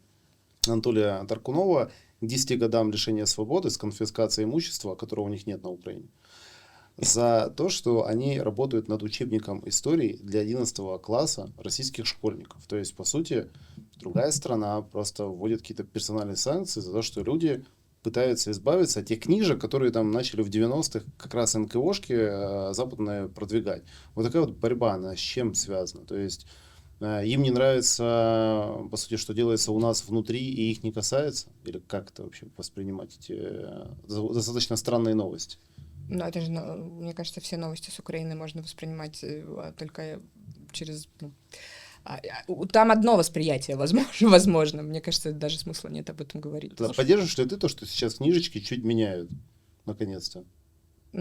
Анатолия Таркунова к 10 годам лишения свободы с конфискацией имущества, которого у них нет на Украине, за то, что они работают над учебником истории для 11 класса российских школьников. То есть, по сути, другая страна просто вводит какие-то персональные санкции за то, что люди пытаются избавиться от тех книжек, которые там начали в 90-х как раз НКОшки западные продвигать. Вот такая вот борьба, она с чем связана? То есть им не нравится, по сути, что делается у нас внутри, и их не касается? Или как это вообще воспринимать эти достаточно странные новости? Ну, это же, мне кажется, все новости с Украины можно воспринимать только через... Там одно восприятие, возможно. Мне кажется, даже смысла нет об этом говорить. Поддерживаешь ли ты то, что сейчас книжечки чуть меняют, наконец-то? У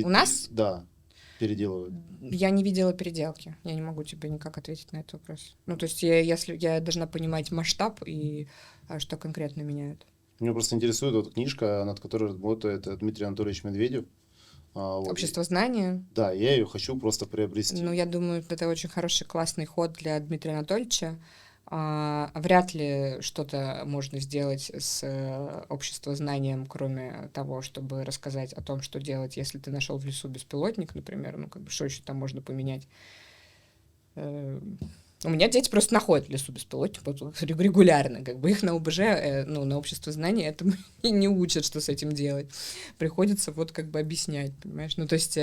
нас? Да, переделывают. Я не видела переделки. Я не могу тебе никак ответить на этот вопрос. Ну, то есть я должна понимать масштаб и что конкретно меняют. Меня просто интересует вот книжка, над которой работает Дмитрий Анатольевич Медведев. Вот. Общество знания. Да, я ее хочу просто приобрести. Ну, я думаю, это очень хороший, классный ход для Дмитрия Анатольевича. Вряд ли что-то можно сделать с обществознанием, кроме того, чтобы рассказать о том, что делать, если ты нашел в лесу беспилотник, например. Ну, как бы, что еще там можно поменять? У меня дети просто находят в лесу беспилотник регулярно, как бы их на ОБЖ, на общество знаний этому не учат, что с этим делать. Приходится вот как бы объяснять, понимаешь? Ну, то есть,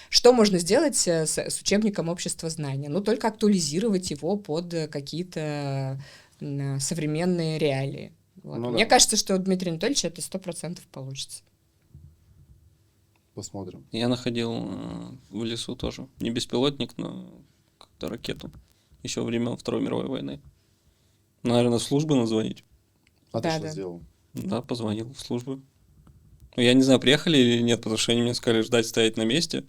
что можно сделать с учебником общества знания? Ну, только актуализировать его под какие-то современные реалии. Вот. Ну, Мне да. кажется, что у Дмитрия Анатольевича это 100% получится. Посмотрим. Я находил в лесу тоже, не беспилотник, но как-то ракету. Еще времен Второй мировой войны. Наверное, в службу назвонить. А ты Да, что да. сделал? Да, позвонил в службу. Ну, я не знаю, приехали или нет, потому что они мне сказали ждать, стоять на месте.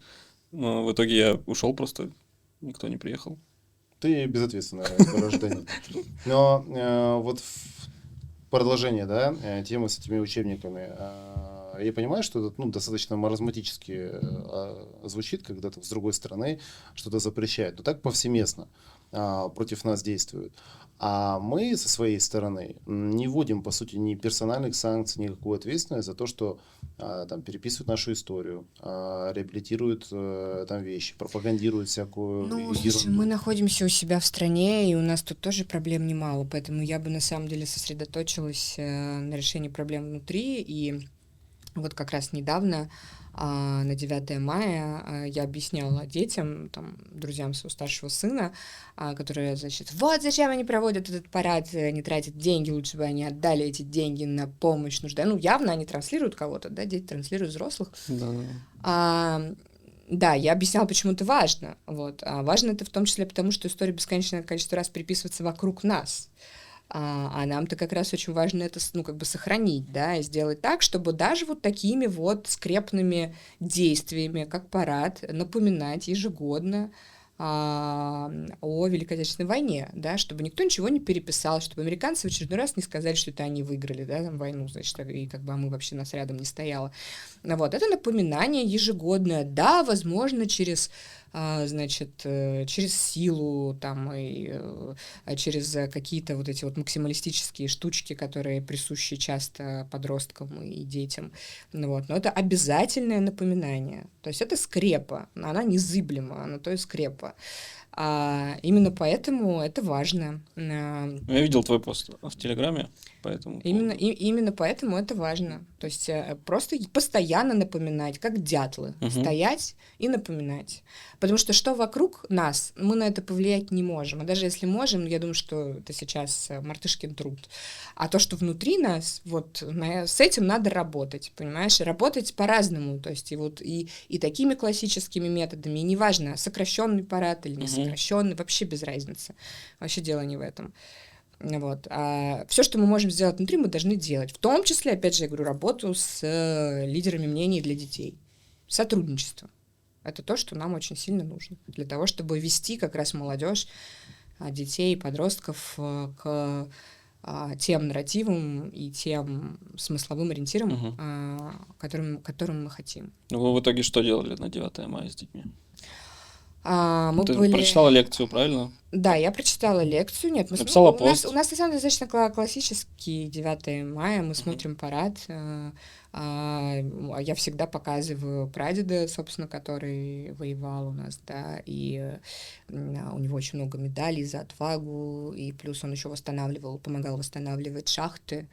Но в итоге я ушел просто, никто не приехал. Ты безответственное гражданин. Но вот в продолжение, да, темы с этими учебниками. Я понимаю, что это достаточно маразматически звучит, когда с другой стороны что-то запрещают. Но так повсеместно против нас действуют. А мы со своей стороны не вводим, по сути, ни персональных санкций, никакую ответственность за то, что там переписывают нашу историю, реабилитируют там вещи, пропагандируют всякую Ну, слушай, ерунду. мы находимся у себя в стране, и у нас тут тоже проблем немало, поэтому я бы на самом деле сосредоточилась на решении проблем внутри и Вот как раз недавно, на 9 мая, я объясняла детям, там, друзьям своего старшего сына, которые, значит, вот зачем они проводят этот парад, они тратят деньги, лучше бы они отдали эти деньги на помощь нуждающим. Ну, явно они транслируют кого-то, да, дети транслируют взрослых. Да. Да, я объясняла, почему это важно. Вот. А важно это в том числе потому, что история бесконечное количество раз приписывается вокруг нас. А нам-то как раз очень важно это, ну, как бы сохранить, да, и сделать так, чтобы даже вот такими вот скрепными действиями, как парад, напоминать ежегодно о Великой Отечественной войне, да, чтобы никто ничего не переписал, чтобы американцы в очередной раз не сказали, что это они выиграли, да, там, войну, значит, и как бы мы вообще нас рядом не стояло. Вот, это напоминание ежегодное, да, возможно, через, значит, через силу, там, и через какие-то вот эти вот максималистические штучки, которые присущи часто подросткам и детям, вот, но это обязательное напоминание, то есть это скрепа, она незыблема, она то есть скрепа. Именно поэтому это важно. Я видел твой пост в Телеграме, поэтому... Именно поэтому это важно. То есть просто постоянно напоминать, как дятлы, стоять и напоминать. Потому что вокруг нас, мы на это повлиять не можем. А даже если можем, я думаю, что это сейчас мартышкин труд. А то, что внутри нас, вот с этим надо работать, понимаешь? И работать по-разному. То есть и такими классическими методами, и неважно, сокращенный парад или не сокращенный, вообще без разницы. Вообще дело не в этом. Вот. А все, что мы можем сделать внутри, мы должны делать. В том числе, опять же, я говорю, работу с лидерами мнений для детей. Сотрудничество. Это то, что нам очень сильно нужно. Для того, чтобы вести как раз молодежь, детей, подростков к тем нарративам и тем смысловым ориентирам, которым мы хотим. Вы в итоге что делали на 9 мая с детьми? Ты были... прочитала лекцию, правильно? Да, я прочитала лекцию. Нет, написала пост. У нас на самом деле достаточно классический 9 мая. Мы смотрим парад. Я всегда показываю прадеда, собственно, который воевал у нас, да, и у него очень много медалей за отвагу, и плюс он еще помогал восстанавливать шахты,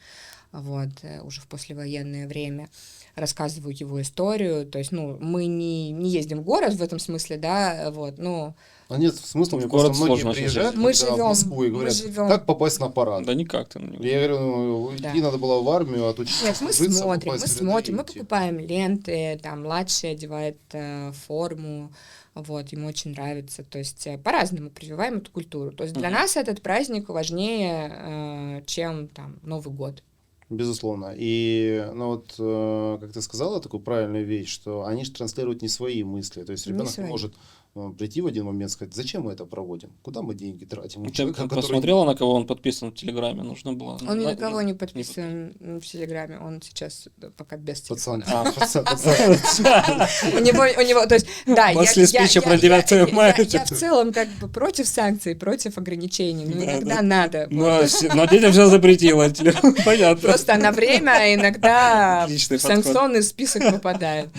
вот, уже в послевоенное время. Рассказываю его историю, то есть, мы не ездим в город в этом смысле, да, вот, но... нет смысла, мне город просто многие сложно приезжают мы в Москву и говорят, как попасть на парад? Да никак ты на него. Я говорю, идти надо было в армию, а тут нет, мы смотрим, мы покупаем ленты, там, младший одевает форму, вот, ему очень нравится, то есть по-разному прививаем эту культуру, то есть для нас этот праздник важнее, чем, там, Новый год. Безусловно. И, как ты сказала, такую правильную вещь, что они же транслируют не свои мысли. То есть ребенок может прийти в один момент и сказать, зачем мы это проводим? Куда мы деньги тратим? Ты посмотрела, на кого он подписан в Телеграме? Нужно было... Он ни на кого не подписан в Телеграме. Он сейчас пока без телефона. Пацан. У него, то есть, да, после спича про 9 мая. Я в целом как бы против санкций, против ограничений, но иногда надо. Но детям все запретило. Понятно. Просто на время иногда в санкционный список попадает.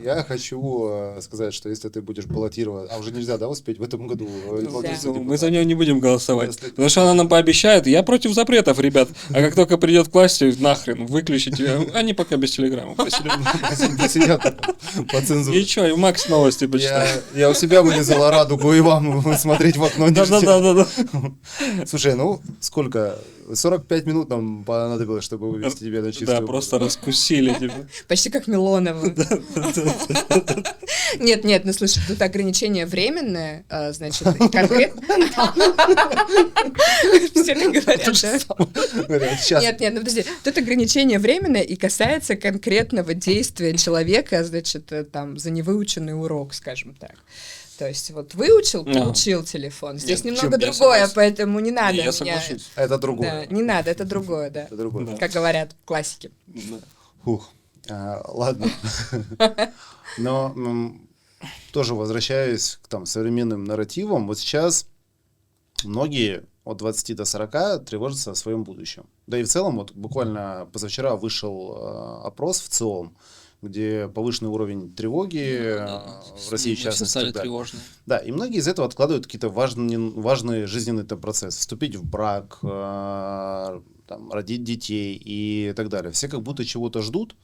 Я хочу сказать, что если ты будешь баллотировать, а уже нельзя, да, успеть в этом году? Мы за нее не будем голосовать. Потому что она нам пообещает, я против запретов, ребят. А как только придет к власти, нахрен, выключите. Они пока без телеграмма. Посидят по цензуре. И что, и Макс новости почитаю. Я у себя вылезала радугу, и вам смотреть в окно нельзя. Да. Слушай, сколько? 45 минут нам понадобилось, чтобы вывести тебя на чистую. Да, просто раскусили тебя. Почти как Милонова. Нет, слушай, тут ограничение временное, значит, конкретно... Все так говорят, да? Нет, подожди. Тут ограничение временное и касается конкретного действия человека, значит, там, за невыученный урок, скажем так. То есть вот выучил, получил телефон. Здесь немного другое, поэтому не надо меня... соглашусь. Это другое. Да, не надо, это другое, да. Это другое. Как говорят классики. Фух, ладно. Но тоже возвращаюсь к современным нарративам. Вот сейчас многие от 20 до 40 тревожатся о своем будущем. Да и в целом, вот буквально позавчера вышел опрос в ЦИОМ, где повышенный уровень тревоги в России, в частности. Все стали тревожные. Да, и многие из этого откладывают какие-то важные жизненные процессы. Вступить в брак, родить детей и так далее. Все как будто чего-то ждут,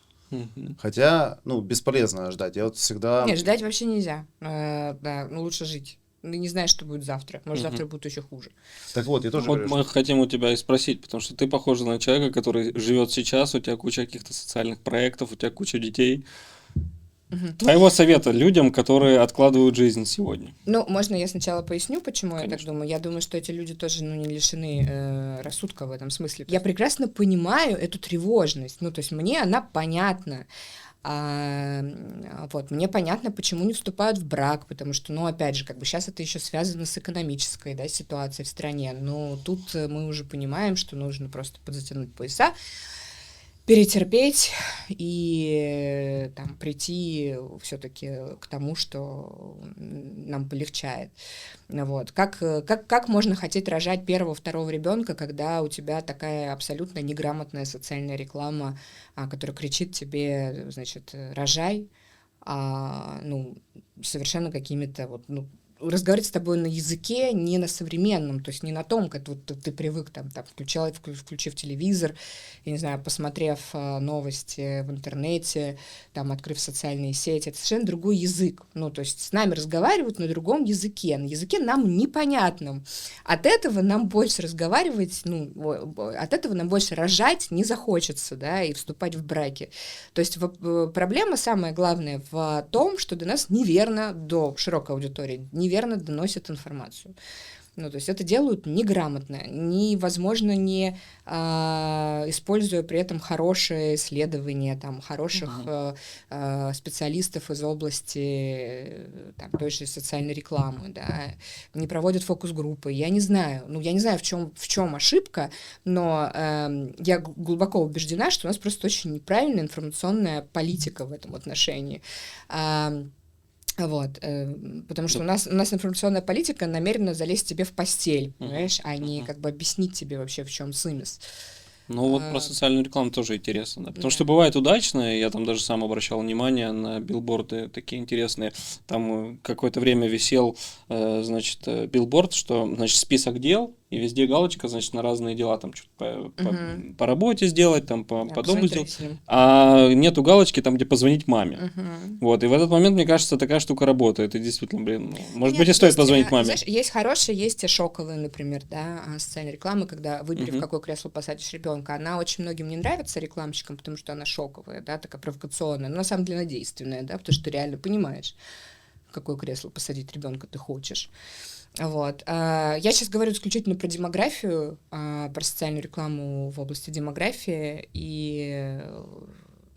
Хотя, ну, бесполезно ждать. Я вот всегда... Нет, ждать вообще нельзя. Да, ну лучше жить. Ты не знаешь, что будет завтра. Может, завтра будет еще хуже. Так вот, я тоже Вот говорю, мы хотим у тебя и спросить, потому что ты похожа на человека, который живет сейчас, у тебя куча каких-то социальных проектов, у тебя куча детей. Твоего совета людям, которые откладывают жизнь сегодня. Ну, можно я сначала поясню, почему я так Конечно. думаю. Я думаю, что эти люди тоже не лишены рассудка в этом смысле. Я прекрасно понимаю эту тревожность. Ну, то есть мне она понятна. Вот, мне понятно, почему не вступают в брак, потому что, ну, опять же, как бы сейчас это еще связано с экономической, да, ситуацией в стране. Но тут мы уже понимаем, что нужно просто подзатянуть пояса, перетерпеть и там прийти все-таки к тому, что нам полегчает. Вот. Как можно хотеть рожать первого, второго ребенка, когда у тебя такая абсолютно неграмотная социальная реклама, которая кричит тебе, значит, рожай, ну, совершенно какими-то вот, ну, разговаривать с тобой на языке не на современном, то есть не на том, как вот ты привык там включив телевизор, я не знаю, посмотрев новости в интернете, там, открыв социальные сети, это совершенно другой язык. Ну, то есть с нами разговаривают на другом языке, на языке нам непонятном. От этого нам больше разговаривать, ну, от этого нам больше рожать не захочется, да, и вступать в браки. То есть проблема самая главная в том, что до нас неверно, до широкой аудитории, неверно доносят информацию. Ну, то есть это делают неграмотно, невозможно, не используя при этом хорошие исследования, там, хороших специалистов из области там, той же социальной рекламы, да, не проводят фокус-группы. Я не знаю, в чем ошибка, но я глубоко убеждена, что у нас просто очень неправильная информационная политика в этом отношении. Вот, потому что у нас информационная политика намерена залезть тебе в постель, понимаешь, а не как бы объяснить тебе вообще, в чем смысл. Ну вот про социальную рекламу тоже интересно, да. Потому что бывает удачно, я там даже сам обращал внимание на билборды такие интересные. Там какое-то время висел, значит, билборд, что, значит, список дел, и везде галочка, значит, на разные дела, там что-то по работе сделать, там по дому сделать, а нету галочки там, где позвонить маме. Вот, и в этот момент, мне кажется, такая штука работает, и действительно, блин, может быть, и стоит позвонить маме. Знаешь, есть хорошие, есть шоковые, например, да, социальные рекламы, когда выбери, в какое кресло посадишь ребенка. Она очень многим не нравится рекламщикам, потому что она шоковая, да, такая провокационная, но на самом деле она действенная, да, потому что ты реально понимаешь, в какое кресло посадить ребенка ты хочешь. Вот. Я сейчас говорю исключительно про демографию, про социальную рекламу в области демографии и,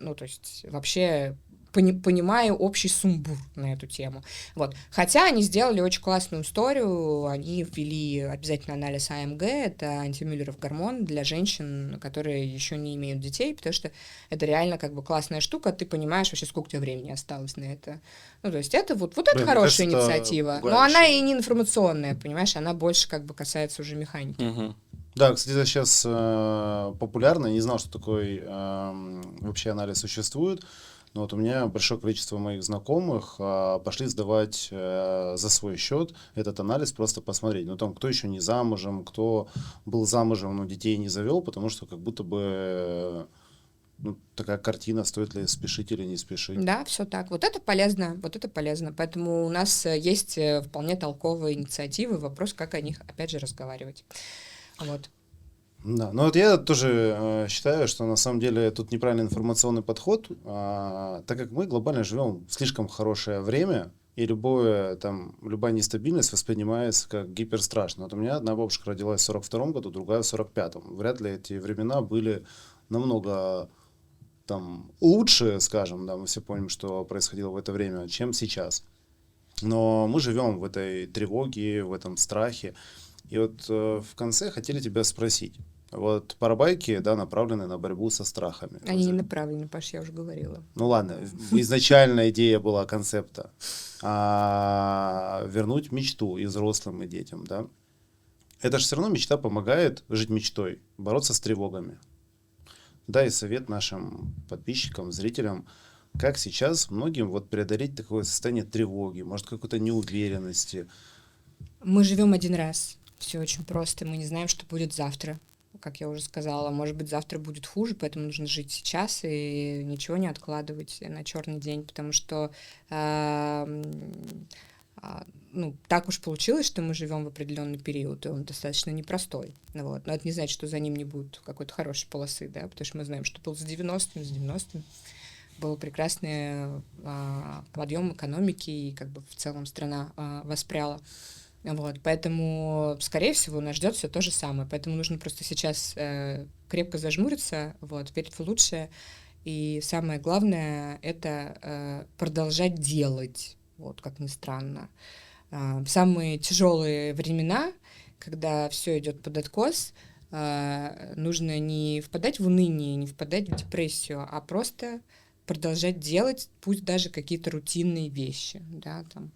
ну, то есть вообще понимаю общий сумбур на эту тему. Вот. Хотя они сделали очень классную историю, они ввели обязательно анализ АМГ, это антимюллеров гормон для женщин, которые еще не имеют детей, потому что это реально как бы классная штука, ты понимаешь вообще, сколько у тебя времени осталось на это. Ну, то есть это вот это хорошая инициатива, но она и не информационная, понимаешь, она больше как бы касается уже механики. Да, кстати, это сейчас популярно, я не знал, что такой вообще анализ существует. Но вот у меня большое количество моих знакомых пошли сдавать за свой счет этот анализ, просто посмотреть. Ну, там, кто еще не замужем, кто был замужем, но детей не завел, потому что как будто бы такая картина, стоит ли спешить или не спешить. Да, все так. Вот это полезно, вот это полезно. Поэтому у нас есть вполне толковые инициативы, вопрос, как о них, опять же, разговаривать. Вот. Да, но вот я тоже считаю, что на самом деле тут неправильный информационный подход, так как мы глобально живем в слишком хорошее время, и любая нестабильность воспринимается как гиперстрашно. Вот у меня одна бабушка родилась в 42-м году, другая в 45-м. Вряд ли эти времена были намного лучше, скажем, да, мы все помним, что происходило в это время, чем сейчас. Но мы живем в этой тревоге, в этом страхе. И вот в конце хотели тебя спросить. Вот парабайки, да, направлены на борьбу со страхами. Они не направлены, Паш, я уже говорила. Ну ладно, изначальная идея была концепта вернуть мечту и взрослым, и детям, да. Это же все равно мечта помогает жить мечтой, бороться с тревогами. Да, и совет нашим подписчикам, зрителям, как сейчас многим вот преодолеть такое состояние тревоги, может, какой-то неуверенности. Мы живем один раз. Все очень просто. Мы не знаем, что будет завтра. как я уже сказала, может быть, завтра будет хуже, поэтому нужно жить сейчас и ничего не откладывать на черный день, потому что ну, так уж получилось, что мы живем в определенный период, и он достаточно непростой. Вот. Но это не значит, что за ним не будет какой-то хорошей полосы, да, потому что мы знаем, что был с 90-м был прекрасный подъем экономики, и как бы в целом страна воспряла. Вот, поэтому, скорее всего, нас ждет все то же самое. Поэтому нужно просто сейчас крепко зажмуриться, вот, верить в лучшее. И самое главное — это продолжать делать, вот, как ни странно. В самые тяжелые времена, когда все идет под откос, нужно не впадать в уныние, не впадать в депрессию, а просто продолжать делать, пусть даже какие-то рутинные вещи, да, там,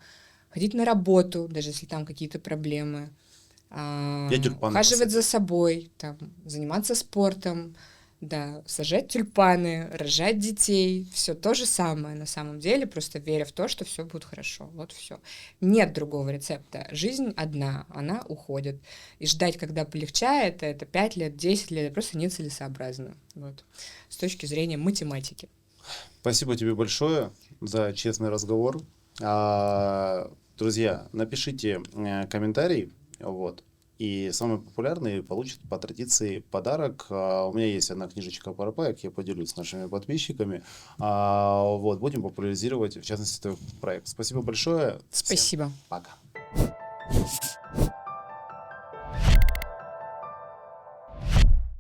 ходить на работу, даже если там какие-то проблемы, ухаживать за собой, там, заниматься спортом, да, сажать тюльпаны, рожать детей, все то же самое на самом деле, просто веря в то, что все будет хорошо, вот все. Нет другого рецепта. Жизнь одна, она уходит. И ждать, когда полегчает, это 5 лет, 10 лет, просто нецелесообразно. Вот. С точки зрения математики. Спасибо тебе большое за честный разговор. Друзья, напишите комментарий, вот, и самый популярный получит по традиции подарок. У меня есть одна книжечка по рэпайк, я поделюсь с нашими подписчиками. Вот, будем популяризировать, в частности, твой проект. Спасибо большое. Спасибо. Всем пока.